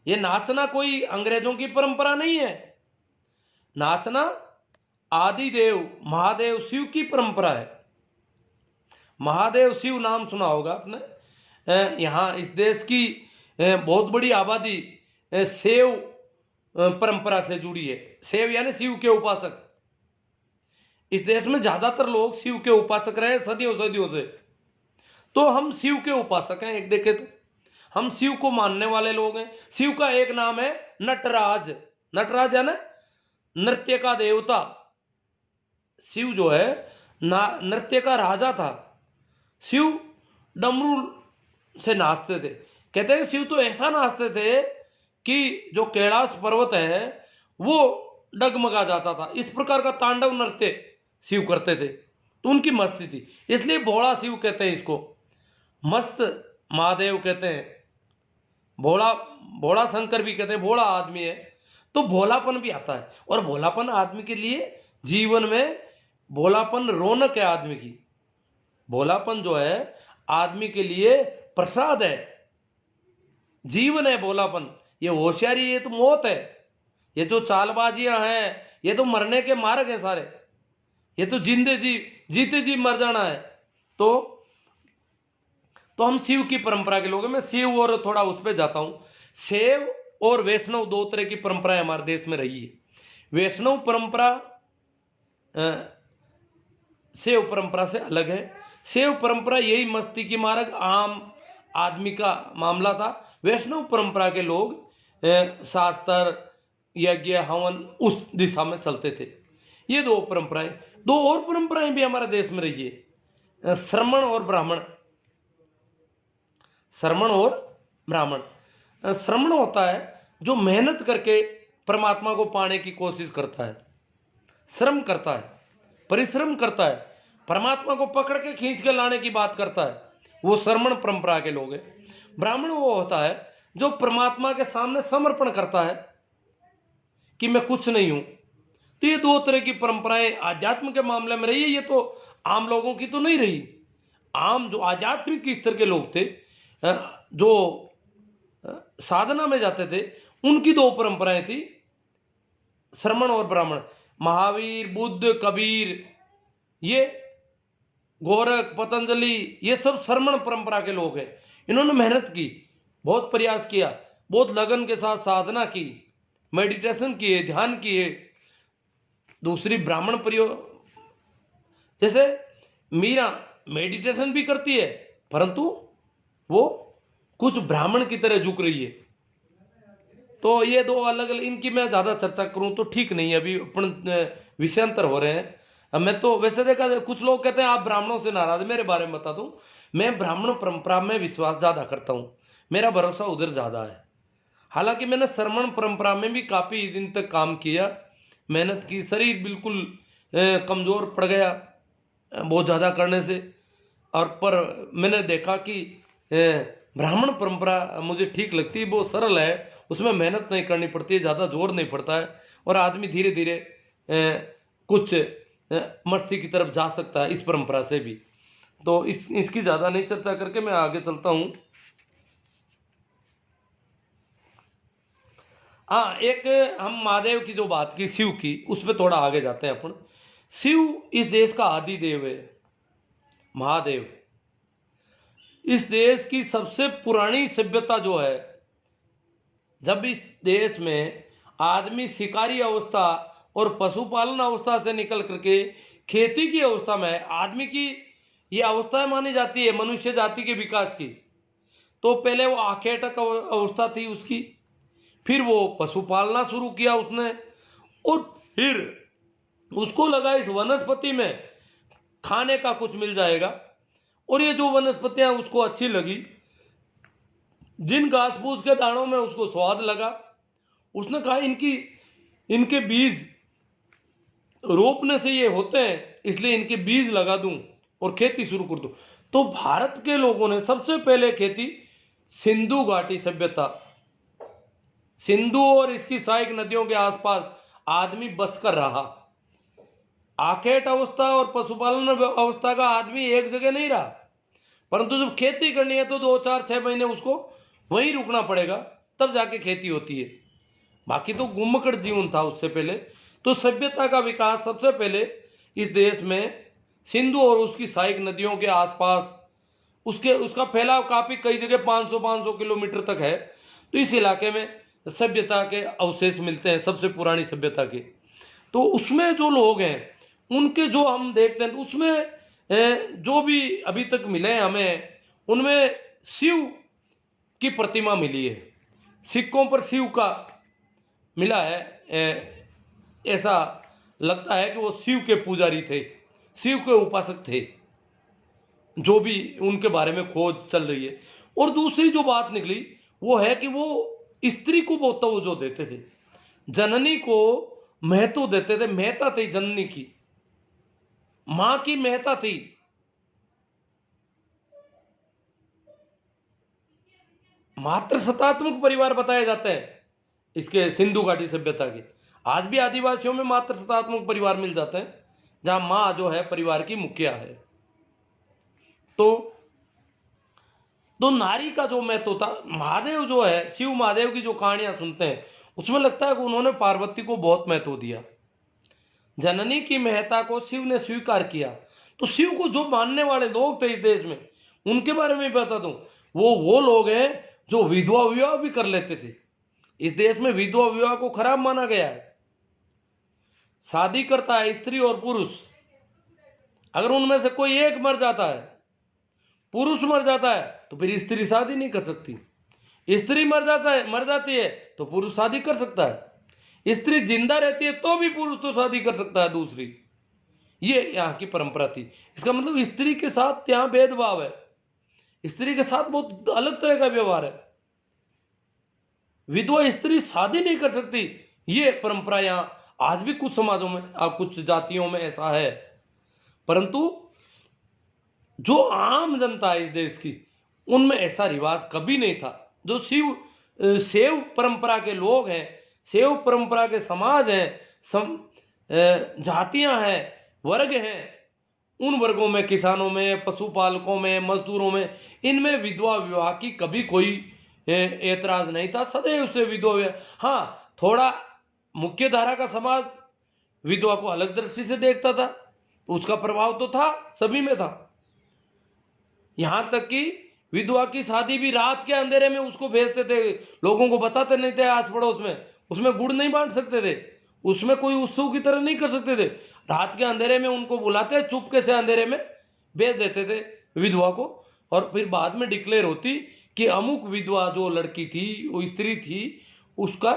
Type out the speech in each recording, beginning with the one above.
ये नाचना कोई अंग्रेजों की परंपरा नहीं है। नाचना आदिदेव महादेव शिव की परंपरा है। महादेव शिव नाम सुना होगा आपने। यहाँ इस देश की बहुत बड़ी आबादी शैव परंपरा से जुड़ी है। शैव यानी शिव के उपासक। इस देश में ज्यादातर लोग शिव के उपासक रहे सदियों सदियों से। तो हम शिव के उपासक हैं। एक देखे तो हम शिव को मानने वाले लोग हैं। शिव का एक नाम है नटराज। नटराज यानी नृत्य का देवता। शिव जो है नृत्य का राजा था। शिव डमरू से नाचते थे। कहते हैं शिव तो ऐसा नाचते थे कि जो कैलाश पर्वत है वो डगमगा जाता था। इस प्रकार का तांडव नृत्य शिव करते थे। तो उनकी मस्ती थी, इसलिए भोला शिव कहते हैं इसको। मस्त महादेव कहते हैं। भोला भोला शंकर भी कहते हैं। भोला आदमी है तो भोलापन भी आता है। और भोलापन आदमी के लिए जीवन में भोलापन रौनक है आदमी की। भोलापन जो है आदमी के लिए प्रसाद है, जीवन है भोलापन। ये होशियारी ये तो मौत है। ये जो चालबाजियां हैं ये तो मरने के मार्ग हैं सारे। ये तो जीते जी मर जाना है। तो हम शिव की परंपरा के लोग हैं। मैं शिव और थोड़ा उस पर जाता हूं। शैव और वैष्णव दो तरह की परंपराएं हमारे देश में रही है। वैष्णव परंपरा शैव परंपरा से अलग है। शैव परंपरा यही मस्ती की मार्ग आम आदमी का मामला था। वैष्णव परंपरा के लोग शास्त्र यज्ञ हवन उस दिशा में चलते थे। ये दो परंपराएं। दो और परंपराएं भी हमारे देश में रही है, श्रमण और ब्राह्मण। श्रमण और ब्राह्मण। श्रमण होता है जो मेहनत करके परमात्मा को पाने की कोशिश करता है, श्रम करता है, परिश्रम करता है, परमात्मा को पकड़ के खींच के लाने की बात करता है, वो श्रमण परंपरा के लोग हैं। ब्राह्मण वो होता है जो परमात्मा के सामने समर्पण करता है कि मैं कुछ नहीं हूं। तो ये दो तरह की परंपराएं आध्यात्म के मामले में रही है। ये तो आम लोगों की तो नहीं रही। आम जो आध्यात्मिक स्तर के लोग थे जो साधना में जाते थे उनकी दो परंपराएं थी, श्रमण और ब्राह्मण। महावीर बुद्ध कबीर ये गोरख पतंजलि ये सब श्रमण परंपरा के लोग हैं। इन्होंने मेहनत की, बहुत प्रयास किया, बहुत लगन के साथ साधना की, मेडिटेशन किए, ध्यान किए। दूसरी ब्राह्मण प्रयोग जैसे मीरा मेडिटेशन भी करती है परंतु वो कुछ ब्राह्मण की तरह झुक रही है। तो ये दो अलग अलग, इनकी मैं ज्यादा चर्चा करूं तो ठीक नहीं है, अभी अपन विषयांतर हो रहे हैं। अब मैं तो वैसे देखा कुछ लोग कहते हैं आप ब्राह्मणों से नाराज। मेरे बारे में बता दूं, मैं ब्राह्मण परंपरा में विश्वास ज्यादा करता हूं। मेरा भरोसा उधर ज्यादा है। हालांकि मैंने श्रमण परंपरा में भी काफी दिन तक काम किया, मेहनत की, शरीर बिल्कुल कमजोर पड़ गया बहुत ज्यादा करने से। और पर मैंने देखा कि ब्राह्मण परंपरा मुझे ठीक लगती है। वो सरल है, उसमें मेहनत नहीं करनी पड़ती है, ज़्यादा जोर नहीं पड़ता है और आदमी धीरे धीरे कुछ मस्ती की तरफ जा सकता है इस परंपरा से भी। तो इसकी ज़्यादा नहीं चर्चा करके मैं आगे चलता हूँ। हाँ, एक हम महादेव की जो बात की, शिव की, उस पर थोड़ा आगे जाते हैं अपन। शिव इस देश का आदि देव है। महादेव इस देश की सबसे पुरानी सभ्यता जो है, जब इस देश में आदमी शिकारी अवस्था और पशुपालन अवस्था से निकल करके खेती की अवस्था में है, आदमी की ये अवस्था मानी जाती है मनुष्य जाति के विकास की। तो पहले वो आखेटक अवस्था थी उसकी, फिर वो पशुपालना शुरू किया उसने, और फिर उसको लगा इस वनस्पति में खाने का कुछ मिल जाएगा। और ये जो वनस्पतियां उसको अच्छी लगी, जिन घास फूस के दानों में उसको स्वाद लगा, उसने कहा इनके बीज रोपने से ये होते हैं, इसलिए इनके बीज लगा दूं और खेती शुरू कर दूं। तो भारत के लोगों ने सबसे पहले खेती सिंधु घाटी सभ्यता, सिंधु और इसकी सहायक नदियों के आसपास आदमी बसकर रहा। आखेट अवस्था और पशुपालन अवस्था का आदमी एक जगह नहीं रहा, परंतु जब खेती करनी है तो 2, 4, 6 महीने उसको वहीं रुकना पड़ेगा, तब जाके खेती होती है। बाकी तो गुम्मकड़ जीवन था उससे पहले। तो सभ्यता का विकास सबसे पहले इस देश में सिंधु और उसकी सहायक नदियों के आसपास, उसका फैलाव काफी कई जगह 500 किलोमीटर तक है। तो इस इलाके में सभ्यता के अवशेष मिलते हैं, सबसे पुरानी सभ्यता के। तो उसमें जो लोग हैं उनके जो हम देखते हैं उसमें जो भी अभी तक मिले हैं हमें, उनमें शिव की प्रतिमा मिली है। सिक्कों पर शिव का मिला है। ऐसा लगता है कि वो शिव के पुजारी थे, शिव के उपासक थे, जो भी उनके बारे में खोज चल रही है। और दूसरी जो बात निकली वो है कि वो स्त्री को बहुत तवज्जो देते थे, जननी को महत्व देते थे। महत्ता थी जननी की, मां की महत्ता थी। मात्र सत्तात्मक परिवार बताए जाते हैं इसके सिंधु घाटी सभ्यता के। आज भी आदिवासियों में मात्र सत्तात्मक परिवार मिल जाते हैं, जहां मां जो है परिवार की मुखिया है। तो नारी का जो महत्व था, महादेव जो है, शिव महादेव की जो कहानियां सुनते हैं उसमें लगता है कि उन्होंने पार्वती को बहुत महत्व दिया। जननी की महत्ता को शिव ने स्वीकार किया। तो शिव को जो मानने वाले लोग थे इस देश में, उनके बारे में बता दूं, वो लोग हैं जो विधवा विवाह भी कर लेते थे। इस देश में विधवा विवाह को खराब माना गया है। शादी करता है स्त्री और पुरुष, अगर उनमें से कोई एक मर जाता है, पुरुष मर जाता है, तो फिर स्त्री शादी नहीं कर सकती। स्त्री मर जाती है तो पुरुष शादी कर सकता है। स्त्री जिंदा रहती है तो भी पुरुष तो शादी कर सकता है दूसरी। ये यहाँ की परंपरा थी। इसका मतलब स्त्री के साथ यहाँ भेदभाव है, स्त्री के साथ बहुत अलग तरह का व्यवहार है। विधवा स्त्री शादी नहीं कर सकती, ये परंपरा यहाँ आज भी कुछ समाजों में, कुछ जातियों में ऐसा है। परंतु जो आम जनता है इस देश की, उनमें ऐसा रिवाज कभी नहीं था। जो शैव परंपरा के लोग हैं, शैव परंपरा के समाज हैं, जातियां हैं, वर्ग हैं, उन वर्गों में, किसानों में, पशुपालकों में, मजदूरों में, इनमें विधवा विवाह की कभी कोई ऐतराज नहीं था। सदैव से विधवा विवाह, हाँ, थोड़ा मुख्य धारा का समाज विधवा को अलग दृष्टि से देखता था, उसका प्रभाव तो था, सभी में था। यहां तक कि विधवा की शादी भी रात के अंधेरे में उसको भेजते थे, लोगों को बताते नहीं थे आस पड़ोस में। उसमें गुड़ नहीं बांट सकते थे, उसमें कोई उत्सव की तरह नहीं कर सकते थे। रात के अंधेरे में उनको बुलाते, चुपके से अंधेरे में भेज देते थे विधवा को। और फिर बाद में डिक्लेयर होती कि अमुक विधवा जो लड़की थी, वो स्त्री थी, उसका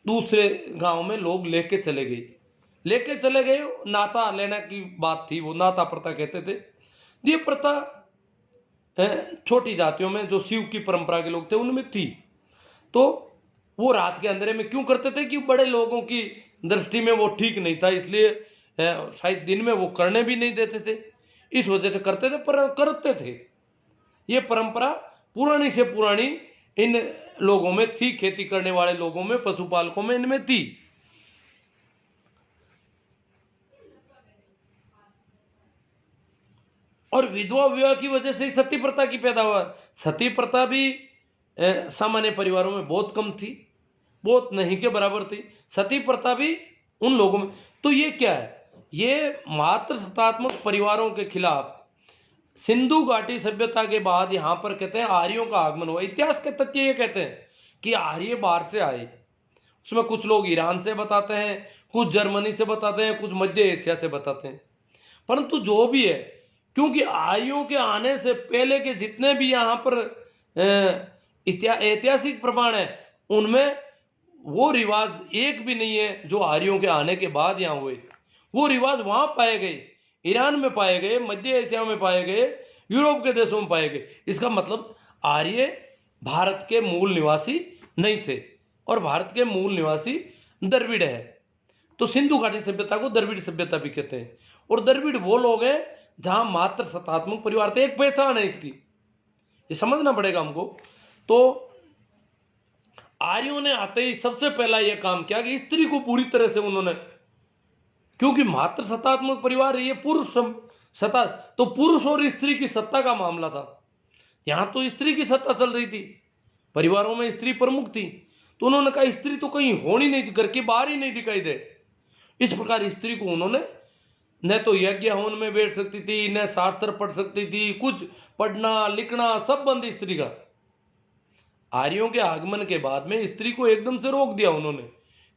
दूसरे गांव में लोग लेके चले गए। नाता लेने की बात थी, वो नाता प्रथा कहते थे। ये प्रथा छोटी जातियों में, जो शिव की परंपरा के लोग थे, उनमें थी। तो वो रात के अंधेरे में क्यों करते थे? कि बड़े लोगों की दृष्टि में वो ठीक नहीं था, इसलिए शायद दिन में वो करने भी नहीं देते थे, इस वजह से करते थे, पर करते थे। ये परंपरा पुरानी से पुरानी इन लोगों में थी, खेती करने वाले लोगों में, पशुपालकों में, इनमें थी। और विधवा विवाह की वजह से सती प्रथा की पैदावार। सती प्रथा भी सामान्य परिवारों में बहुत कम थी, बहुत नहीं के बराबर थी। सती प्रथा भी उन लोगों में। तो ये क्या है? ये मात्र सत्तात्मक परिवारों के खिलाफ सिंधु घाटी सभ्यता के बाद यहां पर कहते हैं आर्यों का आगमन हुआ। इतिहास के तथ्य ये कहते हैं कि आर्य बाहर से आए। उसमें कुछ लोग ईरान से बताते हैं, कुछ जर्मनी से बताते हैं, कुछ मध्य एशिया से बताते हैं। परंतु जो भी है, क्योंकि आर्यों के आने से पहले के जितने भी यहाँ पर ऐतिहासिक प्रमाण है, उनमें वो रिवाज एक भी नहीं है जो आर्यों के आने के बाद यहाँ हुए। वो रिवाज वहां पाए गए, ईरान में पाए गए, मध्य एशिया में पाए गए, यूरोप के देशों में पाए गए। इसका मतलब आर्य भारत के मूल निवासी नहीं थे, और भारत के मूल निवासी द्रविड़ है। तो सिंधु घाटी सभ्यता को द्रविड़ सभ्यता भी कहते हैं। और द्रविड़ वो लोग हैं जहां मात्र सत्तात्मक परिवार थे। एक पहचान है इसकी, ये समझना पड़ेगा हमको। तो आर्यों ने आते ही सबसे पहला यह काम किया कि स्त्री को पूरी तरह से उन्होंने, क्योंकि मात्र सत्तात्मक परिवार ये पुरुष सत्ता, तो पुरुष और स्त्री की सत्ता का मामला था। यहां तो स्त्री की सत्ता चल रही थी, परिवारों में स्त्री प्रमुख थी। तो उन्होंने कहा स्त्री तो कहीं होनी नहीं, घर के बाहर ही नहीं दिखाई दे। इस प्रकार स्त्री को उन्होंने न तो यज्ञ हवन में बैठ सकती थी, न शास्त्र पढ़ सकती थी, कुछ पढ़ना लिखना सब बंद स्त्री का। आर्यों के आगमन के बाद में स्त्री को एकदम से रोक दिया उन्होंने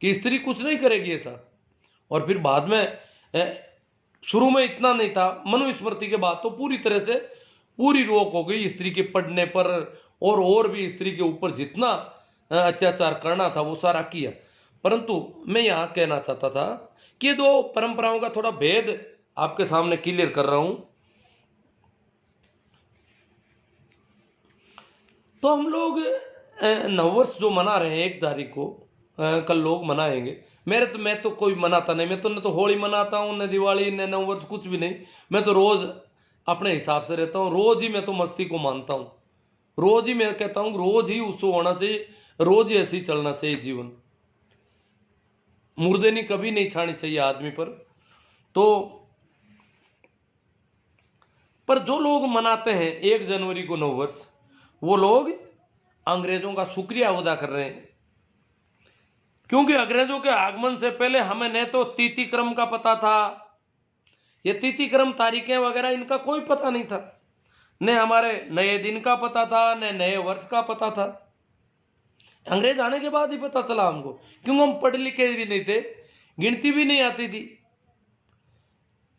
कि स्त्री कुछ नहीं करेगी ऐसा। और फिर बाद में शुरू में इतना नहीं था, मनुस्मृति के बाद तो पूरी तरह से पूरी रोक हो गई स्त्री के पढ़ने पर, और भी स्त्री के ऊपर जितना अत्याचार करना था वो सारा किया। परंतु मैं यहाँ कहना चाहता था कि ये दो परंपराओं का थोड़ा भेद आपके सामने क्लियर कर रहा हूं। तो हम लोग नववर्ष जो मना रहे हैं 1 तारीख को, कल लोग मनाएंगे। मैं तो कोई मनाता नहीं, मैं तो न तो होली मनाता हूँ, न दिवाली, न नववर्ष, कुछ भी नहीं। मैं तो रोज अपने हिसाब से रहता हूँ, रोज ही मैं तो मस्ती को मानता हूँ, रोज ही मैं कहता हूँ रोज ही उत्सव होना चाहिए, रोज ही ऐसे ही चलना चाहिए जीवन। मुर्देनी कभी नहीं छानी चाहिए आदमी पर। तो पर जो लोग मनाते हैं 1 जनवरी को नववर्ष, वो लोग अंग्रेजों का शुक्रिया अदा कर रहे हैं, क्योंकि अंग्रेजों के आगमन से पहले हमें न तो तिथि क्रम का पता था, ये तिथि क्रम तारीखें वगैरह इनका कोई पता नहीं था, न हमारे नए दिन का पता था, न नए वर्ष का पता था। अंग्रेज आने के बाद ही पता चला हमको, क्योंकि हम पढ़े लिखे भी नहीं थे, गिनती भी नहीं आती थी,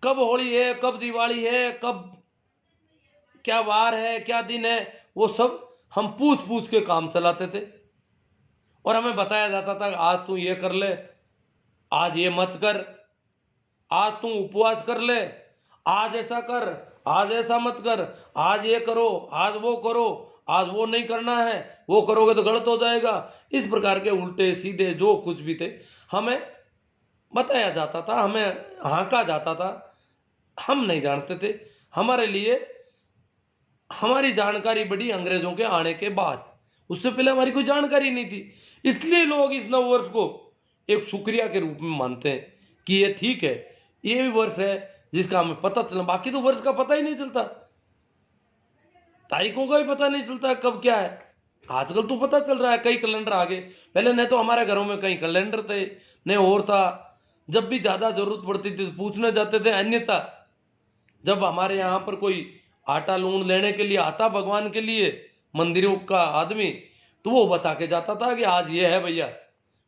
कब होली है, कब दिवाली है, कब क्या वार है, क्या दिन है, वो सब हम पूछ पूछ के काम चलाते थे। और हमें बताया जाता था आज तू ये कर ले, आज ये मत कर, आज तू उपवास कर ले, आज ऐसा कर, आज ऐसा मत कर, आज ये करो, आज वो करो, आज वो नहीं करना है, वो करोगे तो गलत हो जाएगा। इस प्रकार के उल्टे सीधे जो कुछ भी थे हमें बताया जाता था, हमें हाँका जाता था, हम नहीं जानते थे। हमारे लिए हमारी जानकारी बढ़ी अंग्रेजों के आने के बाद, उससे पहले हमारी कोई जानकारी नहीं थी। इसलिए लोग इस नववर्ष को एक शुक्रिया के रूप में मानते हैं कि ये ठीक है, ये भी वर्ष है जिसका हमें पता चला। बाकी तो वर्ष का पता ही नहीं चलता, तारीखों का भी पता नहीं चलता कब क्या है। आजकल तो पता चल रहा है, कई कैलेंडर आ गए। पहले न तो हमारे घरों में कई कैलेंडर थे, न और था। जब भी ज्यादा जरूरत पड़ती थी तो पूछने जाते थे। अन्यथा जब हमारे यहाँ पर कोई आटा लून लेने के लिए आता भगवान के लिए मंदिरों का आदमी, तो वो बता के जाता था कि आज ये है भैया,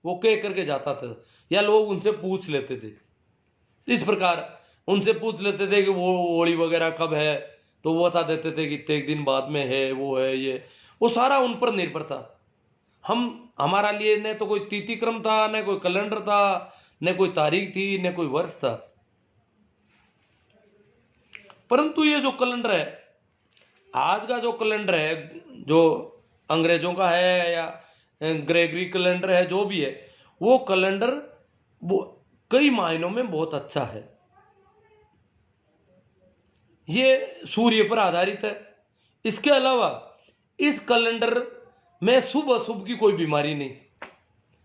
वो कह करके जाता था, या लोग उनसे पूछ लेते थे। इस प्रकार उनसे पूछ लेते थे कि वो होली वगैरह कब है, तो वो बता देते थे कि इतने दिन बाद में है, वो है, ये वो सारा उन पर निर्भर था। हमारा लिए न तो कोई तिथि क्रम था, न कोई कैलेंडर था, न कोई तारीख थी, न कोई वर्ष था। परंतु ये जो कैलेंडर है, आज का जो कैलेंडर है, जो अंग्रेजों का है या ग्रेगरी कैलेंडर है, जो भी है, वो कैलेंडर वो कई मायनों में बहुत अच्छा है। ये सूर्य पर आधारित है। इसके अलावा इस कैलेंडर में शुभ अशुभ की कोई बीमारी नहीं,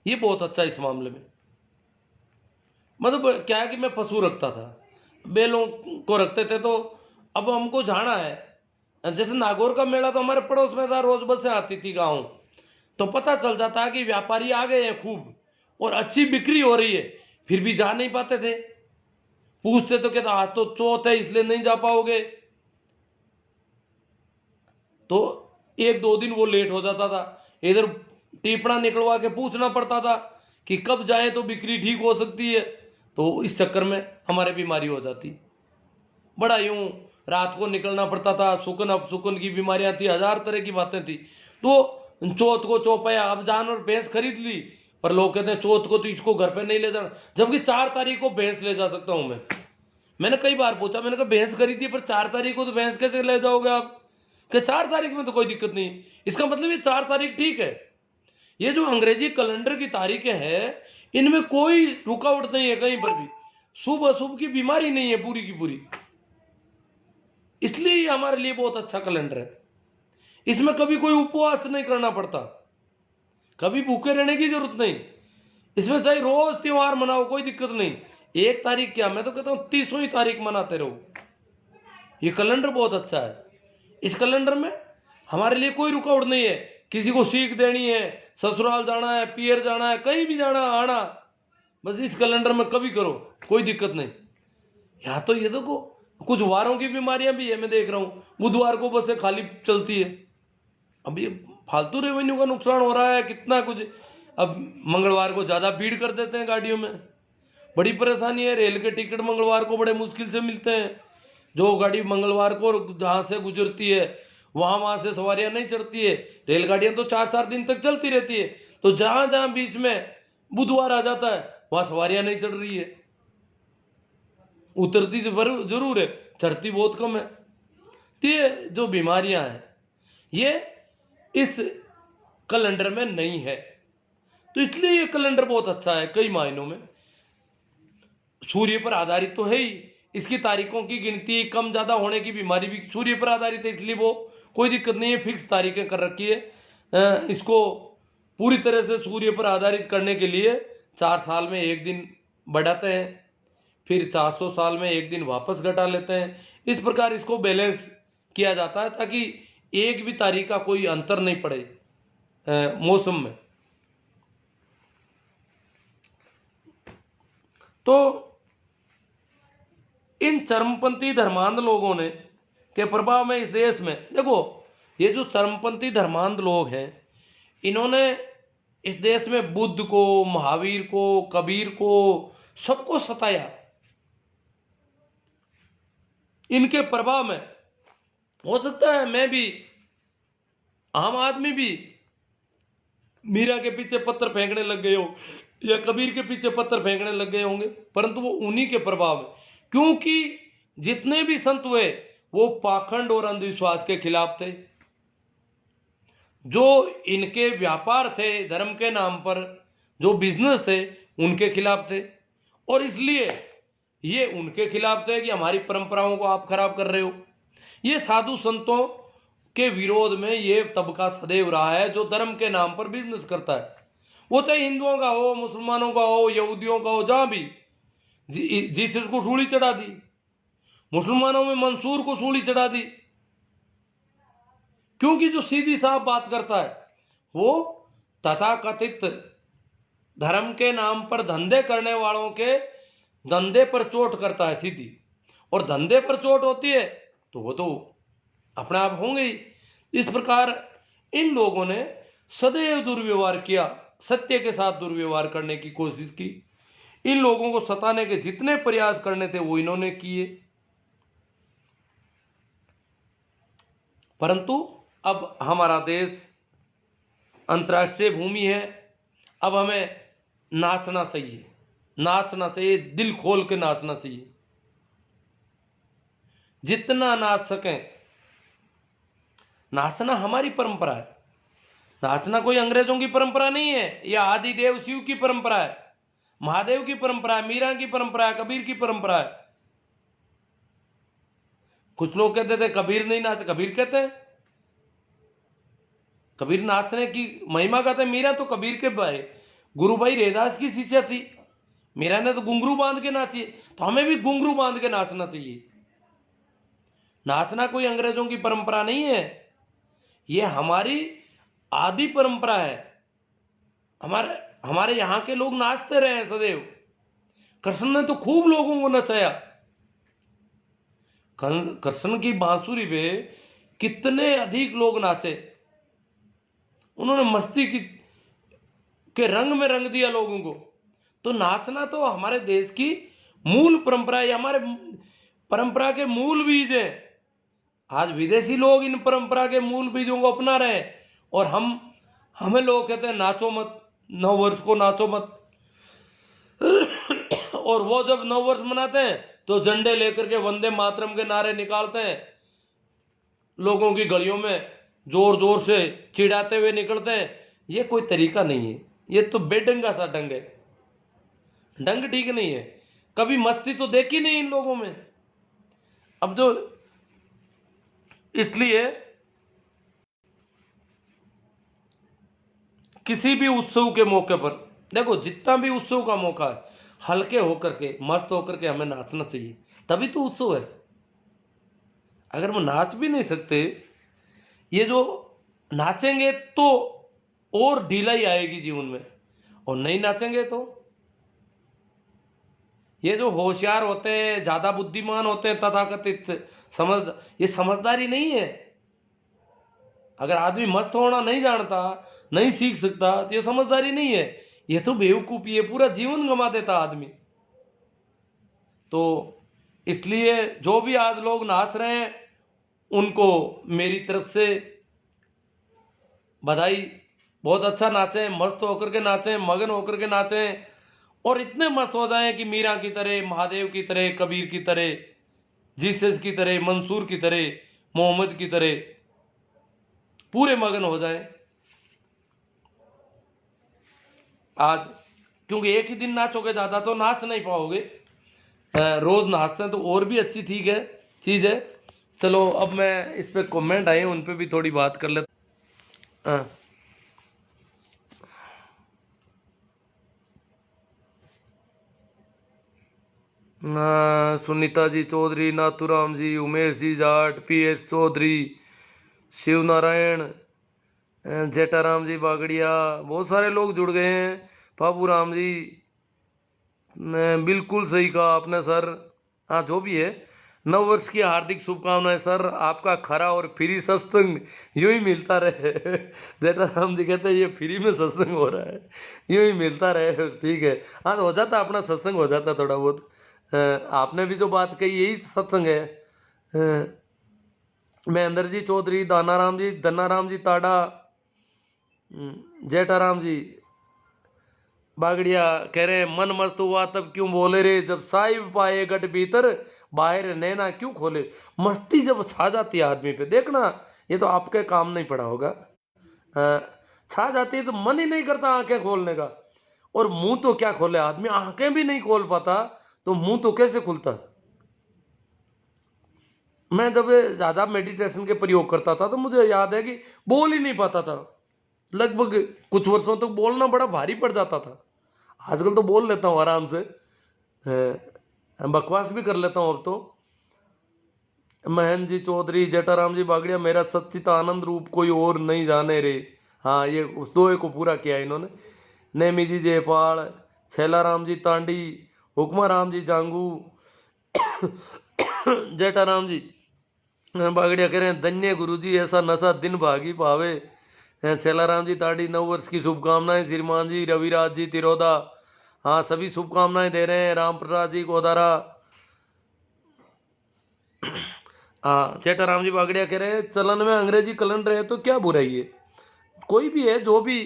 ये बहुत अच्छा इस मामले में। मतलब क्या है कि मैं पशु रखता था, बैलों को रखते थे, तो अब हमको जाना है, जैसे नागौर का मेला तो हमारे पड़ोस में था, रोज बसें आती थी गाँव, तो पता चल जाता है कि व्यापारी आ गए हैं खूब और अच्छी बिक्री हो रही है, फिर भी जा नहीं पाते थे। पूछते तो कहता आज तो चौथ है इसलिए नहीं जा पाओगे, तो 1-2 दिन वो लेट हो जाता था। इधर टिपड़ा निकलवा के पूछना पड़ता था कि कब जाए तो बिक्री ठीक हो सकती है, तो इस चक्कर में हमारे बीमारी हो जाती। बड़ा यूं रात को निकलना पड़ता था, सुकन अपसुकन की बीमारियां थी, 1000 तरह की बातें थी। तो चौथ को चौपाया, अब जानवर भैंस खरीद ली, पर लोग कहते हैं चौथ को तो इसको घर पे नहीं ले जाना, जबकि 4 तारीख को भैंस ले जा सकता हूं मैं। मैंने कई बार पूछा, मैंने कहा भैंस खरीदी पर 4 तारीख को तो भैंस कैसे ले जाओगे आप? कि 4 तारीख में तो कोई दिक्कत नहीं। इसका मतलब ये 4 तारीख ठीक है। ये जो अंग्रेजी कैलेंडर की तारीखें हैं, इनमें कोई रुकावट नहीं है, कहीं पर भी शुभ अशुभ की बीमारी नहीं है पूरी की पूरी। इसलिए ये हमारे लिए बहुत अच्छा कैलेंडर है। इसमें कभी कोई उपवास नहीं करना पड़ता, कभी भूखे रहने की जरूरत नहीं। इसमें चाहे रोज त्योहार मनाओ, कोई दिक्कत नहीं। 1 तारीख क्या, मैं तो कहता हूं 30वीं तारीख मनाते रहो। ये कैलेंडर बहुत अच्छा है। इस कैलेंडर में हमारे लिए कोई रुकावट नहीं है। किसी को सीख देनी है, ससुराल जाना है, पियर जाना है, कहीं भी जाना आना, बस इस कैलेंडर में कभी करो, कोई दिक्कत नहीं। यहाँ तो ये देखो कुछ वारों की बीमारियां भी है, मैं देख रहा हूँ बुधवार को बसें खाली चलती है। अब ये फालतू रेवेन्यू का नुकसान हो रहा है कितना कुछ। अब मंगलवार को ज्यादा भीड़ कर देते हैं गाड़ियों में, बड़ी परेशानी है। रेल के टिकट मंगलवार को बड़े मुश्किल से मिलते हैं। जो गाड़ी मंगलवार को जहां से गुजरती है वहां से सवारियां नहीं चढ़ती है। रेलगाड़ियां तो 4-4 दिन तक चलती रहती है, तो जहां जहां बीच में बुधवार आ जाता है वहां सवारियां नहीं चढ़ रही है। उतरती जरूर है, चढ़ती बहुत कम है। तो ये जो बीमारियां हैं ये इस कैलेंडर में नहीं है, तो इसलिए ये कैलेंडर बहुत अच्छा है कई मायनों में। सूर्य पर आधारित तो है ही, इसकी तारीखों की गिनती कम ज्यादा होने की बीमारी भी सूर्य पर आधारित है, इसलिए वो कोई दिक्कत नहीं है, फिक्स तारीखें कर रखी है। इसको पूरी तरह से सूर्य पर आधारित करने के लिए 4 साल में एक दिन बढ़ाते हैं, फिर 400 साल में एक दिन वापस घटा लेते हैं। इस प्रकार इसको बैलेंस किया जाता है ताकि एक भी तारीख का कोई अंतर नहीं पड़े मौसम में। तो इन चरमपंथी धर्मांध लोगों ने के प्रभाव में इस देश में देखो, ये जो चरमपंथी धर्मांध लोग हैं इन्होंने इस देश में बुद्ध को, महावीर को, कबीर को, सबको सताया। इनके प्रभाव में हो सकता है मैं भी, आम आदमी भी मीरा के पीछे पत्थर फेंकने लग गए हो या कबीर के पीछे पत्थर फेंकने लग गए होंगे, परंतु वो उन्हीं के प्रभाव में, क्योंकि जितने भी संत हुए वो पाखंड और अंधविश्वास के खिलाफ थे। जो इनके व्यापार थे धर्म के नाम पर, जो बिजनेस थे उनके खिलाफ थे, और इसलिए ये उनके खिलाफ थे कि हमारी परंपराओं को आप खराब कर रहे हो। ये साधु संतों के विरोध में ये तबका सदैव रहा है जो धर्म के नाम पर बिजनेस करता है, वो चाहे हिंदुओं का हो, मुसलमानों का हो, यहूदियों का हो, जहां भी। जीसस को सूली चढ़ा दी, मुसलमानों में मंसूर को सूली चढ़ा दी, क्योंकि जो सीधी साफ बात करता है वो तथाकथित धर्म के नाम पर धंधे करने वालों के धंधे पर चोट करता है सीधी, और धंधे पर चोट होती है तो वो तो अपने आप होंगे ही। इस प्रकार इन लोगों ने सदैव दुर्व्यवहार किया, सत्य के साथ दुर्व्यवहार करने की कोशिश की। इन लोगों को सताने के जितने प्रयास करने थे वो इन्होंने किए, परंतु अब हमारा देश अंतर्राष्ट्रीय भूमि है, अब हमें नाचना चाहिए, नाचना चाहिए, दिल खोल के नाचना चाहिए, जितना नाच सकें। नाचना हमारी परंपरा है, नाचना कोई अंग्रेजों की परंपरा नहीं है, यह आदिदेव शिव की परंपरा है, महादेव की परंपरा है, मीरा की परंपरा है, कबीर की परंपरा है। कुछ लोग कहते थे कबीर नहीं नाचे, कबीर कहते हैं, कबीर नाचने की महिमा कहते हैं। मीरा तो कबीर के भाई गुरु भाई रैदास की शिष्या थी, मीरा ने तो घुंघरू बांध के नाची, तो हमें भी घुंघरू बांध के नाचना चाहिए। नाचना कोई अंग्रेजों की परंपरा नहीं है, यह हमारी आदि परंपरा है। हमारे यहां के लोग नाचते रहे हैं सदैव। कृष्ण ने तो खूब लोगों को नचाया, कृष्ण की बांसुरी पे कितने अधिक लोग नाचे, उन्होंने मस्ती की के रंग में रंग दिया लोगों को। तो नाचना तो हमारे देश की मूल परंपरा है, हमारे परंपरा के मूल बीज है। आज विदेशी लोग इन परंपरा के मूल बीजों को अपना रहे हैं, और हमें लोग कहते हैं नाचो मत, नव वर्ष को नाचो मत। और वो जब नव वर्ष मनाते हैं तो झंडे लेकर के वंदे मातरम के नारे निकालते हैं, लोगों की गलियों में जोर जोर से चिढ़ाते हुए निकलते हैं। ये कोई तरीका नहीं है, ये तो बेढंगा सा ढंग है, ढंग ठीक नहीं है। कभी मस्ती तो देखी नहीं इन लोगों में। अब जो इसलिए किसी भी उत्सव के मौके पर देखो, जितना भी उत्सव का मौका है हल्के होकर के, मस्त होकर के हमें नाचना चाहिए, तभी तो उत्सव है। अगर हम नाच भी नहीं सकते, ये जो नाचेंगे तो और ढीलाई आएगी जीवन में। और नहीं नाचेंगे तो ये जो होशियार होते हैं, ज्यादा बुद्धिमान होते हैं, तथाकथित समझ, ये समझदारी नहीं है। अगर आदमी मस्त होना नहीं जानता, नहीं सीख सकता, तो ये समझदारी नहीं है, ये तो बेवकूफी है, पूरा जीवन गंवा देता आदमी। तो इसलिए जो भी आज लोग नाच रहे हैं उनको मेरी तरफ से बधाई। बहुत अच्छा नाचें, मस्त होकर के नाचें, मगन होकर के नाचें, और इतने मस्त हो जाएं कि मीरा की तरह, महादेव की तरह, कबीर की तरह, जीसस की तरह, मंसूर की तरह, मोहम्मद की तरह पूरे मगन हो जाएं आज। क्योंकि एक ही दिन नाचोगे, ज्यादा तो नाच नहीं पाओगे। रोज नाचते हैं तो और भी अच्छी ठीक है चीज है। चलो अब मैं इस पे कमेंट आए उन पे भी थोड़ी बात कर लेता। सुनीता जी चौधरी, नाथूराम जी, उमेश जी जाट, PS चौधरी, शिव नारायण, जेठाराम जी बागड़िया, बहुत सारे लोग जुड़ गए हैं। बाबू राम जी, बिल्कुल सही कहा आपने सर। हाँ जो भी है, नव वर्ष की हार्दिक शुभकामनाएं सर। आपका खरा और फ्री सत्संग यूं ही मिलता रहे। जेठाराम जी कहते हैं ये फ्री में सत्संग हो रहा है, यूं ही मिलता रहे। ठीक है, हाँ हो जाता, अपना सत्संग हो जाता थोड़ा बहुत। आपने भी जो बात कही यही सत्संग है। महेंद्र जी चौधरी, धनाराम जी ताड़ा, जेठाराम जी बागड़िया कह रहे हैं मन मस्त हुआ तब क्यों बोले रे, जब साहिब पाए गट भीतर बाहर नैना क्यों खोले। मस्ती जब छा जाती है आदमी पे, देखना ये तो आपके काम नहीं पड़ा होगा, छा जाती है तो मन ही नहीं करता आंखें खोलने का। और मुंह तो क्या खोले आदमी, आंखें भी नहीं खोल पाता तो मुंह तो कैसे खुलता। मैं जब ज्यादा मेडिटेशन के प्रयोग करता था तो मुझे याद है कि बोल ही नहीं पाता था, लगभग कुछ वर्षों तक बोलना बड़ा भारी पड़ जाता था। आजकल तो बोल लेता हूँ आराम से, बकवास भी कर लेता हूँ अब तो। महेंद्र जी चौधरी, जेठाराम जी बागड़िया, मेरा सच्चित आनंद रूप कोई और नहीं जाने रे। हाँ ये उस दोहे को पूरा किया इन्होंने। नेमी जी जयपाल, छैलाराम जी तांडी, हुक्मा राम जी जांगू, जेठाराम जी बागड़िया कह रहे हैं धन्य गुरु जी ऐसा नशा दिन भागी पावे। छैलाराम जी ताड़ी, नव वर्ष की शुभकामनाएं श्रीमान जी, रविराज जी तिरोदा, हाँ सभी शुभकामनाएं दे रहे हैं। राम प्रसाद जी गोदारा, हाँ जेठाराम जी बागड़िया कह रहे हैं चलन में अंग्रेजी कैलेंडर है तो क्या बुराई है, कोई भी है जो भी,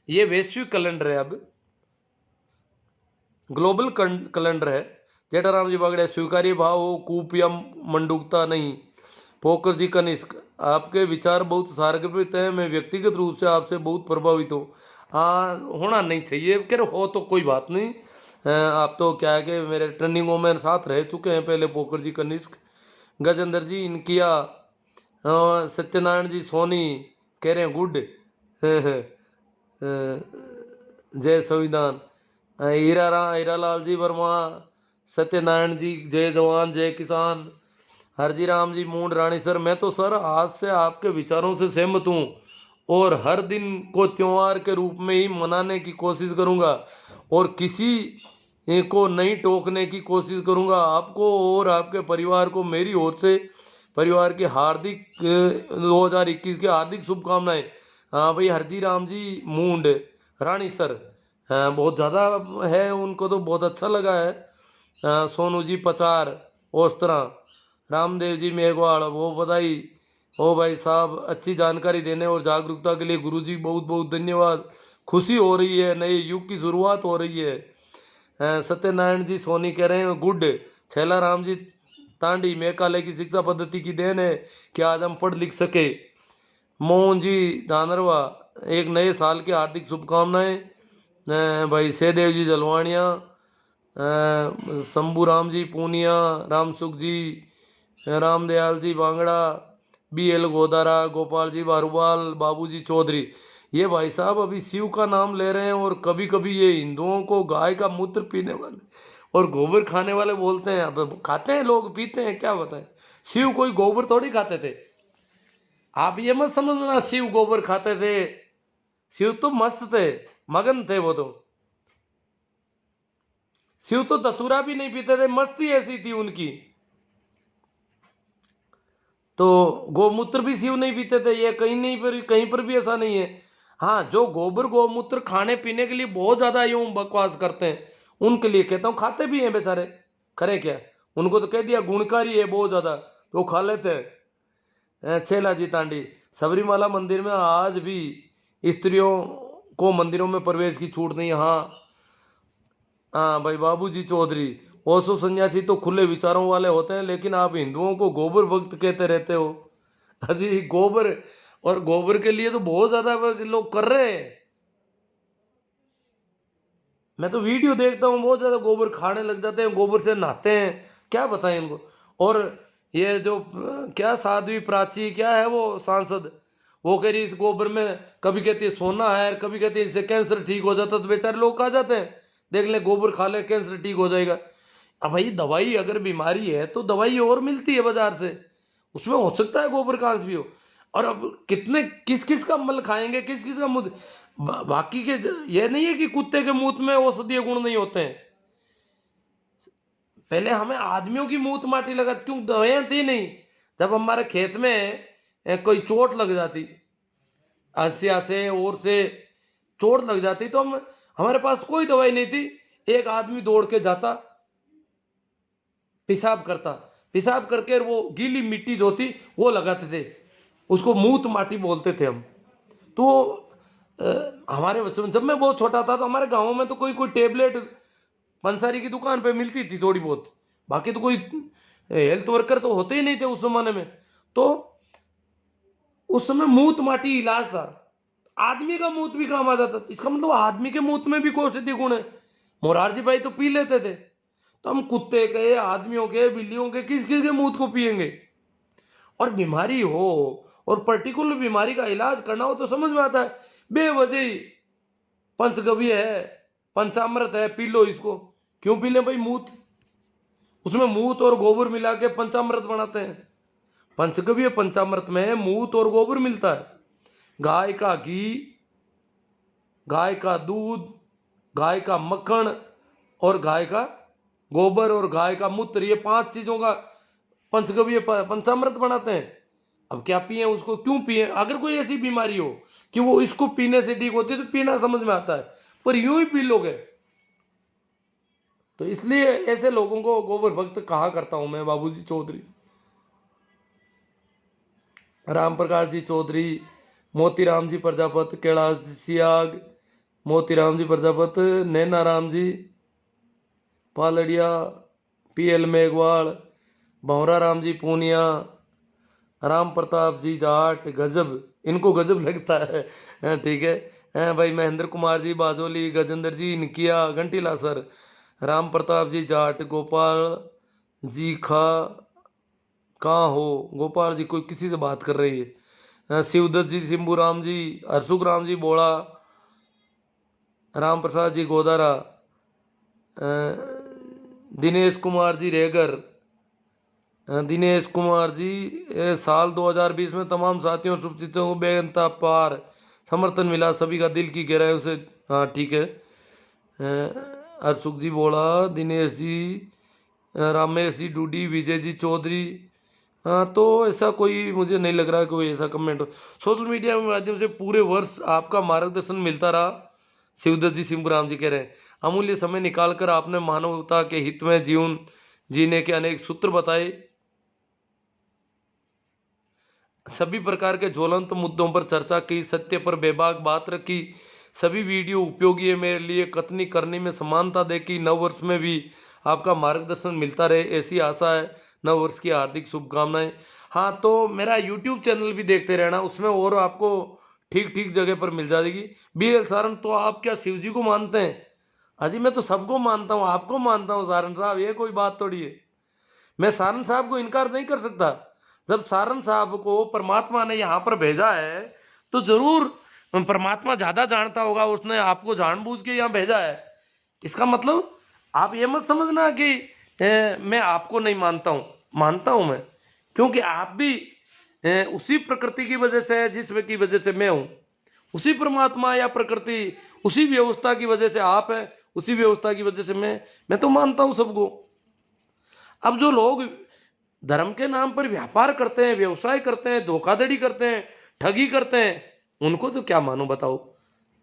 ये वैश्विक कैलेंडर है, अब ग्लोबल कैलेंडर है। जेठाराम जी बागड़िया स्वीकार्य भाव हो, कूपियम मंडूकता नहीं। पोकर जी कनिष्क, आपके विचार बहुत सारगर्भित हैं, मैं व्यक्तिगत रूप से आपसे बहुत प्रभावित हूँ। हाँ होना नहीं चाहिए, कह रहे हो तो कोई बात नहीं। आप तो क्या है कि मेरे ट्रेनिंगों में साथ रह चुके हैं पहले। पोकर जी कनिष्क, गजेंद्र जी इनकिया, सत्यनारायण जी सोनी कह रहे हैं गुड। जय संविधान, हीरालाल जी वर्मा, सत्यनारायण जी जय जवान जय किसान, हरजी राम जी मूंड रानी। सर मैं तो सर आज से आपके विचारों से सहमत हूँ और हर दिन को त्योहार के रूप में ही मनाने की कोशिश करूँगा और किसी को नहीं टोकने की कोशिश करूँगा। आपको और आपके परिवार को मेरी ओर से परिवार की हार्दिक 2021 की हार्दिक शुभकामनाएं। हाँ भाई हरजी राम जी मूंड रानी सर, हाँ बहुत ज़्यादा है, उनको तो बहुत अच्छा लगा है। सोनू जी पचार ओस्त्रा, रामदेव जी मेघवाड़ वो बधाई। ओ भाई साहब अच्छी जानकारी देने और जागरूकता के लिए गुरुजी बहुत बहुत धन्यवाद। खुशी हो रही है, नए युग की शुरुआत हो रही है। सत्यनारायण जी सोनी कह रहे हैं गुड। छैला राम जी तांडी, मेघालय की शिक्षा पद्धति की देन है कि आज हम पढ़ लिख सके। मोहन जी धानरवा, एक नए साल की हार्दिक शुभकामनाएं। भाई सहदेव जी जलवानिया, शंभू राम जी पूनिया, रामसुख जी, रामदयाल जी बांगड़ा, BL गोदारा, गोपाल जी बारूबाल, बाबू जी चौधरी। ये भाई साहब अभी शिव का नाम ले रहे हैं और कभी कभी ये हिंदुओं को गाय का मूत्र पीने वाले और गोबर खाने वाले बोलते हैं। अब खाते हैं लोग, पीते हैं, क्या बताएं। शिव कोई गोबर थोड़ी खाते थे, आप ये मत समझना शिव गोबर खाते थे। शिव तो मस्त थे, मगन थे वो तो। शिव तो धतूरा भी नहीं पीते थे, मस्ती ऐसी थी उनकी। तो गोमूत्र भी शिव नहीं पीते थे, ये कहीं पर भी ऐसा नहीं है। हाँ, जो गोबर गोमूत्र खाने पीने के लिए बहुत ज्यादा यूं बकवास करते हैं, उनके लिए कहता हूँ, खाते भी हैं बेचारे, करे क्या। उनको तो कह दिया गुणकारी है बहुत ज्यादा, तो वो खा लेते हैं। छेला जी तांडी, सबरीमाला मंदिर में आज भी स्त्रियों को मंदिरों में प्रवेश की छूट नहीं। हाँ हाँ भाई बाबूजी चौधरी, ओशो सन्यासी तो खुले विचारों वाले होते हैं, लेकिन आप हिंदुओं को गोबर भक्त कहते रहते हो। अजी गोबर, और गोबर के लिए तो बहुत ज्यादा लोग कर रहे हैं। मैं तो वीडियो देखता हूँ, बहुत ज्यादा गोबर खाने लग जाते हैं, गोबर से नहाते हैं, क्या बताएं इनको। और ये जो क्या साध्वी प्राची क्या है वो सांसद, वो कह रही इस गोबर में, कभी कहती है सोना है, कभी कहती है इससे कैंसर ठीक हो जाता, तो बेचारे लोग आ जाते हैं, देख ले गोबर खा ले कैंसर ठीक हो जाएगा। अब भाई दवाई अगर बीमारी है तो दवाई और मिलती है बाजार से, उसमें हो सकता है गोबर घास भी हो। और अब कितने किस किस का मल खाएंगे, किस किस का मुंह, बाकी के ये नहीं है कि कुत्ते के मूत में औषधीय गुण नहीं होते हैं। पहले हमें आदमियों की मूत माटी लगा, क्यों दवाइयां थी नहीं। जब हमारे खेत में कोई चोट लग जाती, हंसिया से और से चोट लग जाती, तो हम, हमारे पास कोई दवाई नहीं थी, एक आदमी दौड़ के जाता, पेशाब करता, पेशाब करके वो गीली मिट्टी जो थी वो लगाते थे, उसको मूत माटी बोलते थे हम। तो हमारे बच्चों में, जब मैं बहुत छोटा था तो हमारे गाँव में तो कोई कोई टेबलेट पंसारी की दुकान पे मिलती थी थोड़ी बहुत, बाकी तो कोई हेल्थ वर्कर तो होते ही नहीं थे उस जमाने में। तो उस समय मूत माटी इलाज था, आदमी का मूत भी काम आ जाता था, इसका मतलब आदमी के मूत में भी औषधि गुण है। मोरारजी भाई तो पी लेते थे, तो हम कुत्ते के, आदमियों के, बिल्लियों के, किस किस के मूत को पिएंगे। और बीमारी हो और पर्टिकुलर बीमारी का इलाज करना हो तो समझ में आता है, बेवजह ही पंचगव्य है, पंचामृत है, पी लो इसको। क्यों पी ले भाई, मूत, उसमें मूत और गोबर मिला के पंचामृत बनाते हैं। पंचगव्य पंचामृत में मूत और गोबर मिलता है, गाय का घी, गाय का दूध, गाय का मक्खन और गाय का गोबर और गाय का मूत्र, ये 5 चीजों का पंचगव्य पंचामृत बनाते हैं। अब क्या पिए उसको, क्यों पिए, अगर कोई ऐसी बीमारी हो कि वो इसको पीने से ठीक होती है तो पीना समझ में आता है, पर यूं ही पी लोगे। तो इसलिए ऐसे लोगों को गोबर भक्त कहा करता हूं मैं, बाबूजी चौधरी, राम प्रकाश जी चौधरी, मोतीराम जी प्रजापत, कैलाश सियाग, मोतीराम जी प्रजापत, नैना राम जी पालड़िया, पीएल मेघवाल, भंवरा राम जी पूनिया, राम प्रताप जी जाट, गजब, इनको गजब लगता है। ठीक है। भाई महेंद्र कुमार जी बाजोली, गजेंद्र जी निकिया, घंटीला सर, राम प्रताप जी जाट, गोपाल जी खा, कहाँ हो गोपाल जी, कोई किसी से बात कर रही है। शिवदत्त जी, सिंबू राम जी, हरसुख राम जी बोड़ा, राम प्रसाद जी गोदारा, दिनेश कुमार जी रेगर, दिनेश कुमार जी, साल 2020 में तमाम साथियों और शुभचिंतकों को बेअंता पार समर्थन मिला, सभी का दिल की गहराइयों से। हाँ ठीक है। हरसुख जी बोला, दिनेश जी, रामेश जी डूडी, विजय जी चौधरी। हाँ, तो ऐसा कोई मुझे नहीं लग रहा है कोई ऐसा कमेंट हो। सोशल मीडिया के माध्यम से पूरे वर्ष आपका मार्गदर्शन मिलता रहा, शिवदत्त जी सिंबुराम जी कह रहे हैं। अमूल्य समय निकालकर आपने मानवता के हित में जीवन जीने के अनेक सूत्र बताए, सभी प्रकार के ज्वलंत मुद्दों पर चर्चा की, सत्य पर बेबाक बात रखी, सभी वीडियो उपयोगी है मेरे लिए, कथनी करने में समानता देखी। नव वर्ष में भी आपका मार्गदर्शन मिलता रहे, ऐसी आशा है। नव वर्ष की हार्दिक शुभकामनाएं। हाँ, तो मेरा यूट्यूब चैनल भी देखते रहना, उसमें और आपको ठीक ठीक जगह पर मिल जाएगी। BL सारन, तो आप क्या शिव जी को मानते हैं? अजी मैं तो सबको मानता हूँ, आपको मानता हूँ सारन साहब, ये कोई बात थोड़ी है। मैं सारन साहब को इनकार नहीं कर सकता। जब सारन साहब को परमात्मा ने यहाँ पर भेजा है तो जरूर परमात्मा ज्यादा जानता होगा, उसने आपको जानबूझ के यहाँ भेजा है। इसका मतलब आप ये मत समझना कि मैं आपको नहीं मानता हूँ, मानता हूँ मैं, क्योंकि आप भी उसी प्रकृति की वजह से है जिस की वजह से मैं हूँ, उसी परमात्मा या प्रकृति, उसी व्यवस्था की वजह से आप है, उसी व्यवस्था की वजह से मैं तो मानता हूं सबको। अब जो लोग धर्म के नाम पर व्यापार करते हैं, व्यवसाय करते हैं, धोखाधड़ी करते हैं, ठगी करते हैं, उनको तो क्या मानो बताओ।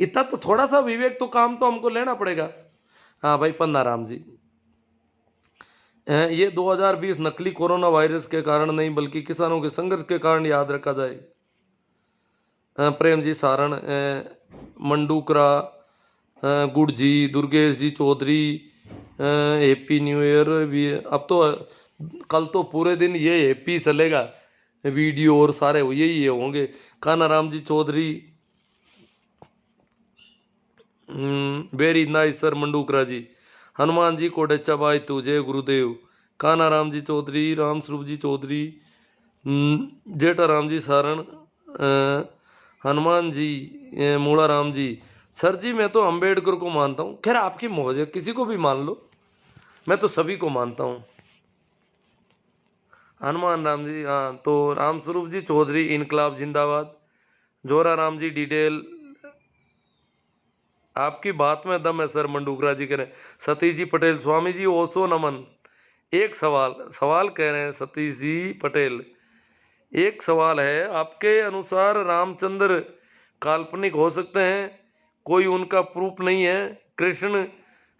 इतना तो थोड़ा सा विवेक तो काम तो हमको लेना पड़ेगा। हाँ भाई पन्नाराम जी, ये 2020 नकली कोरोना वायरस के कारण नहीं बल्कि किसानों के संघर्ष के कारण याद रखा जाए। प्रेम जी सारण, मंडूकरा, गुड़ जी, दुर्गेश जी चौधरी, हैप्पी न्यू ईयर भी। अब तो कल तो पूरे दिन ये हैप्पी चलेगा, वीडियो और सारे यही ये होंगे। Kanaram ji Chaudhary, very nice sir Mandukara ji. Hanuman ji Kodecha बाई तू, जय गुरुदेव। कानाराम जी चौधरी, राम स्वरूप जी चौधरी, जेठाराम जी सारण, हनुमान जी, मूला राम जी। सर जी मैं तो अंबेडकर को मानता हूँ। खैर आपकी मौज है, किसी को भी मान लो, मैं तो सभी को मानता हूँ। हनुमान राम जी, हाँ तो राम स्वरूप जी चौधरी, इनकलाब जिंदाबाद। जोरा राम जी डिटेल, आपकी बात में दम है सर मंडूकरा जी कह रहे हैं। सतीश जी पटेल, स्वामी जी ओसो नमन। एक सवाल कह रहे हैं सतीश जी पटेल, एक सवाल है, आपके अनुसार रामचंद्र काल्पनिक हो सकते हैं? कोई उनका प्रूफ नहीं है, कृष्ण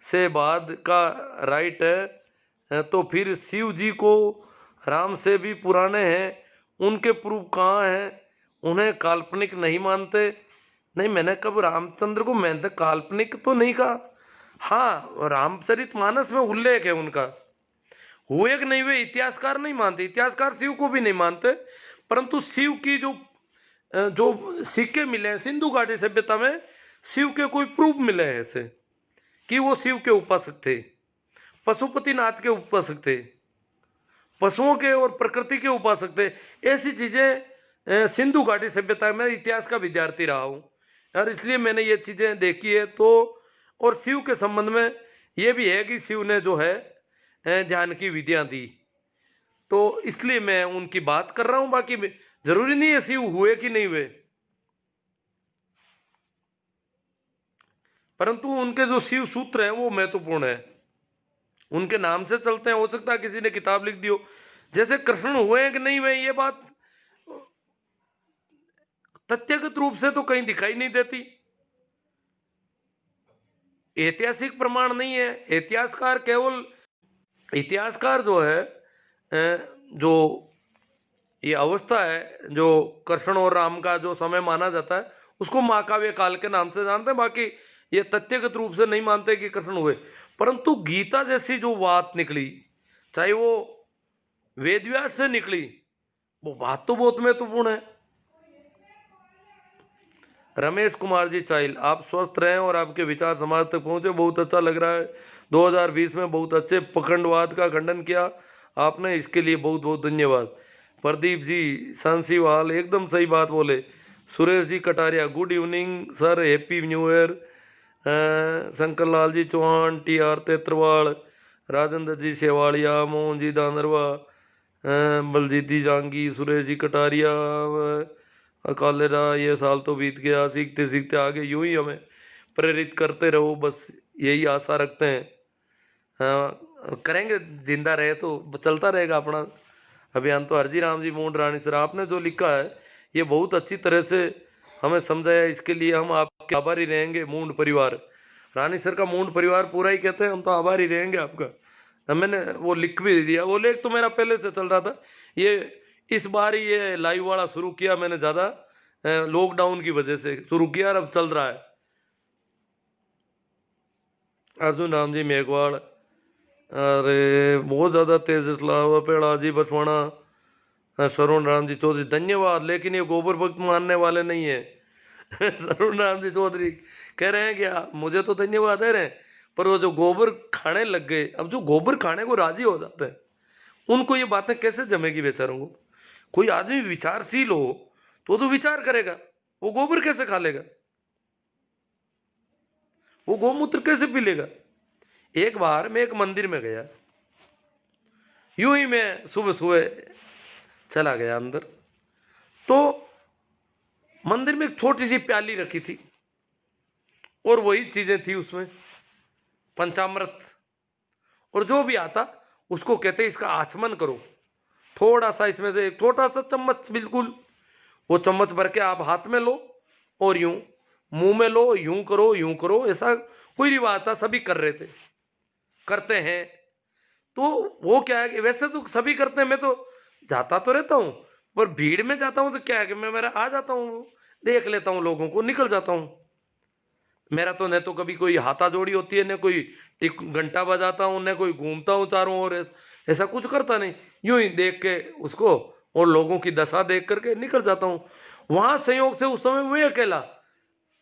से बाद का राइट है, तो फिर शिव जी को राम से भी पुराने हैं, उनके प्रूफ कहाँ हैं? उन्हें काल्पनिक नहीं मानते? नहीं, मैंने कब रामचंद्र को मैंने काल्पनिक तो नहीं कहा। हाँ, रामचरितमानस में उल्लेख है उनका, हुए कि नहीं हुए इतिहासकार नहीं मानते, इतिहासकार शिव को भी नहीं मानते, परंतु शिव की जो सिक्के मिले हैं सिंधु घाटी सभ्यता में, शिव के कोई प्रूफ मिले हैं ऐसे कि वो शिव के उपासक थे, पशुपतिनाथ के उपासक थे, पशुओं के और प्रकृति के उपासक थे। ऐसी चीजें सिंधु घाटी सभ्यता में, इतिहास का विद्यार्थी रहा हूं और इसलिए मैंने ये चीजें देखी है। तो और शिव के संबंध में ये भी है कि शिव ने जो है ध्यान की विधियां दी, तो इसलिए मैं उनकी बात कर रहा हूं। बाकी जरूरी नहीं है शिव हुए कि नहीं हुए, परंतु उनके जो शिव सूत्र हैं वो महत्वपूर्ण है, उनके नाम से चलते हैं। हो सकता है किसी ने किताब लिख दी हो, जैसे कृष्ण हुए हैं कि नहीं हुए ये बात तथ्यगत रूप से तो कहीं दिखाई नहीं देती, ऐतिहासिक प्रमाण नहीं है। इतिहासकार केवल, इतिहासकार जो है जो ये अवस्था है जो कृष्ण और राम का जो समय माना जाता है उसको महाकाव्य काल के नाम से जानते हैं, बाकी ये तथ्यगत रूप से नहीं मानते कि कृष्ण हुए। परंतु गीता जैसी जो बात निकली, चाहे वो वेदव्यास से निकली, वो बात तो बहुत महत्वपूर्ण है। रमेश कुमार जी चाइल, आप स्वस्थ रहें और आपके विचार समाज तक पहुंचे, बहुत अच्छा लग रहा है। 2020 में बहुत अच्छे पखंडवाद का खंडन किया आपने, इसके लिए बहुत बहुत धन्यवाद। प्रदीप जी सांसीवाल, एकदम सही बात बोले। Suresh ji Kataria, good evening sir, happy new year. Shankar Lal ji Chauhan, T R Tetrawad, Rajendra ji Sewadia, Mohan ji Danarwa, Baljeet ji Jangi, Suresh ji Kataria, Kalera, ये साल तो बीत गया, सीखते सीखते आगे यूं ही हमें प्रेरित करते रहो, बस यही आशा रखते हैं। हाँ करेंगे, जिंदा रहे तो चलता रहेगा अपना अभियान। तो हरजी राम जी मूंड रानी सर, आपने जो लिखा है ये बहुत अच्छी तरह से हमें समझाया, इसके लिए हम आपके आभारी रहेंगे। मूंड परिवार, रानी सर का मूंड परिवार पूरा ही कहते हैं, हम तो आभारी रहेंगे आपका। मैंने वो लिख भी दिया, वो लेख तो मेरा पहले से चल रहा था, ये इस बार ही ये लाइव वाला शुरू किया मैंने, ज़्यादा लॉकडाउन की वजह से शुरू किया और अब चल रहा है। अर्जुन राम जी मेघवाड़, अरे बहुत ज़्यादा तेज सलाह पेड़ा जी बसवाना, सरुण राम जी चौधरी धन्यवाद। लेकिन ये गोबर भक्त मानने वाले नहीं है सरुण राम जी चौधरी कह रहे हैं क्या, मुझे तो धन्यवाद दे रहे हैं, पर वो जो गोबर खाने लग गए, अब जो गोबर खाने को राजी हो जाते हैं उनको ये बातें कैसे जमेगी बेचारों को। कोई आदमी विचारशील हो तो विचार करेगा, वो गोबर कैसे खा लेगा, वो गोमूत्र कैसे पी लेगा। एक बार मैं एक मंदिर में गया, यूं ही मैं सुबह सुबह चला गया अंदर, तो मंदिर में एक छोटी सी प्याली रखी थी और वही चीजें थी उसमें, पंचामृत। और जो भी आता उसको कहते इसका आचमन करो, थोड़ा सा इसमें से एक छोटा सा चम्मच, बिल्कुल वो चम्मच भर के आप हाथ में लो और यूं मुंह में लो, यूं करो यूं करो। ऐसा कोई रिवाज था, सभी कर रहे थे, करते हैं। तो वो क्या है कि वैसे तो सभी करते हैं, मैं तो जाता तो रहता हूँ, पर भीड़ में जाता हूँ तो क्या है कि मैं मेरा आ जाता हूँ, देख लेता हूँ लोगों को, निकल जाता हूँ। मेरा तो न तो कभी कोई हाथा जोड़ी होती है, न कोई टिक घंटा बजाता हूँ, न कोई घूमता हूँ चारों ओर, ऐसा कुछ करता नहीं। यूं ही देख के उसको और लोगों की दशा देख करके निकल जाता हूँ। वहां संयोग से उस समय मैं अकेला,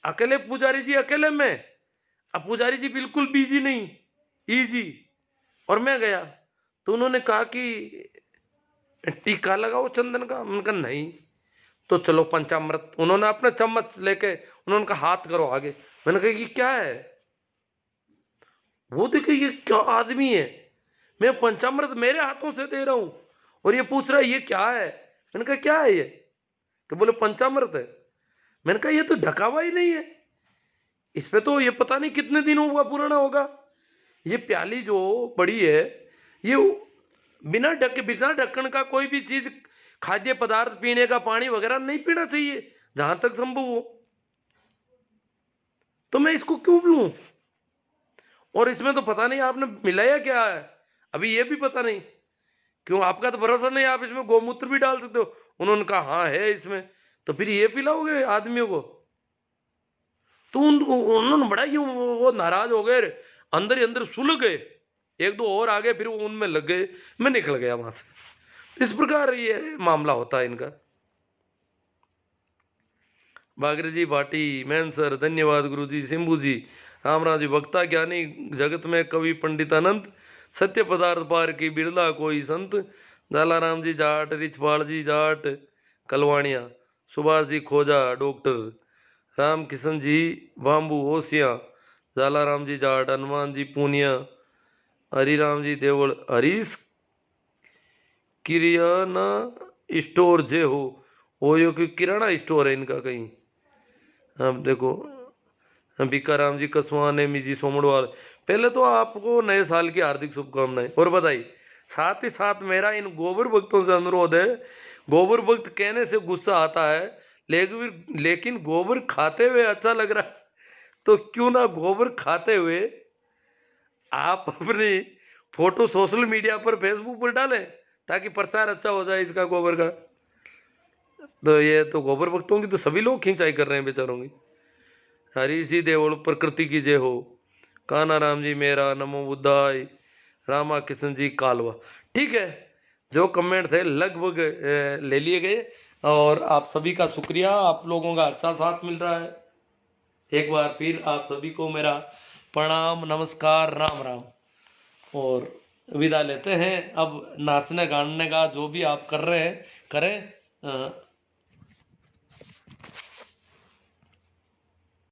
अकेले पुजारी जी, अकेले मैं। अब पुजारी जी बिल्कुल बिजी नहीं, इजी। और मैं गया तो उन्होंने कहा कि टीका लगाओ चंदन का। मैंने कहा नहीं। तो चलो पंचामृत, उन्होंने अपना चम्मच लेके उन्होंने कहा हाथ करो आगे। मैंने कहा ये क्या है? वो देखे ये क्या आदमी है, मैं पंचामृत मेरे हाथों से दे रहा हूं और ये पूछ रहा है ये क्या है। मैंने कहा क्या है ये? तो बोले पंचामृत है। मैंने कहा ये तो ढका हुआ ही नहीं है, इस पे तो ये पता नहीं कितने दिन हुआ पुराना होगा। ये प्याली जो बड़ी है, ये बिना ढक्कन का कोई भी चीज, खाद्य पदार्थ, पीने का पानी वगैरह नहीं पीना चाहिए जहां तक संभव हो। तो मैं इसको क्यों पीऊं? और इसमें तो पता नहीं आपने मिलाया क्या है, अभी ये भी पता नहीं। क्यों, आपका तो भरोसा नहीं, आप इसमें गोमूत्र भी डाल सकते हो। उन्होंने कहा हाँ है इसमें। तो फिर ये पिलाओगे आदमियों को? तो उन्होंने बड़ा ही वो नाराज हो गए, अंदर ही अंदर सुलग गए। एक दो और आ गए, फिर वो उनमें लग गए, मैं निकल गया वहां से। इस प्रकार ये मामला होता है इनका। बागरे जी भाटी, मैन सर, धन्यवाद गुरु जी। सिंबू जी, राम राम जी। वक्ता ज्ञानी जगत में कवि पंडित अनंत, सत्य पदार्थ पार की बिरला कोई संत। जालाराम जी जाट, रिछपाल जी जाट कलवाणिया, सुभाष जी खोजा डॉक्टर, राम किशन जी बाम्बू ओसिया, जालाराम जी जाट, हनुमान जी पूनिया, हरिराम जी देवल, हरीश किराना स्टोर जे हो, वो यो कि किराना स्टोर है इनका कहीं। अब देखो बीकाराम जी कसवा, नेमी जी सोमड़वाल। पहले तो आपको नए साल की हार्दिक शुभकामनाएं और बधाई। साथ ही साथ मेरा इन गोबर भक्तों से अनुरोध है, गोबर भक्त कहने से गुस्सा आता है, लेकिन गोबर खाते हुए अच्छा लग रहा है, तो क्यों ना गोबर खाते हुए आप अपनी फोटो सोशल मीडिया पर, फेसबुक पर डालें, ताकि प्रचार अच्छा हो जाए इसका गोबर का। तो ये तो गोबर भक्तों की तो सभी लोग खिंचाई कर रहे हैं बेचारों की। हरी जी देवल, प्रकृति की जय हो। काना राम जी मेरा, नमो बुद्धाय, रामा किशन जी कालवा। ठीक है, जो कमेंट थे लगभग ले लिए गए, और आप सभी का शुक्रिया, आप लोगों का अच्छा साथ मिल रहा है। एक बार फिर आप सभी को मेरा प्रणाम, नमस्कार, राम राम। और विदा लेते हैं। अब नाचने गाने का जो भी आप कर रहे हैं करें।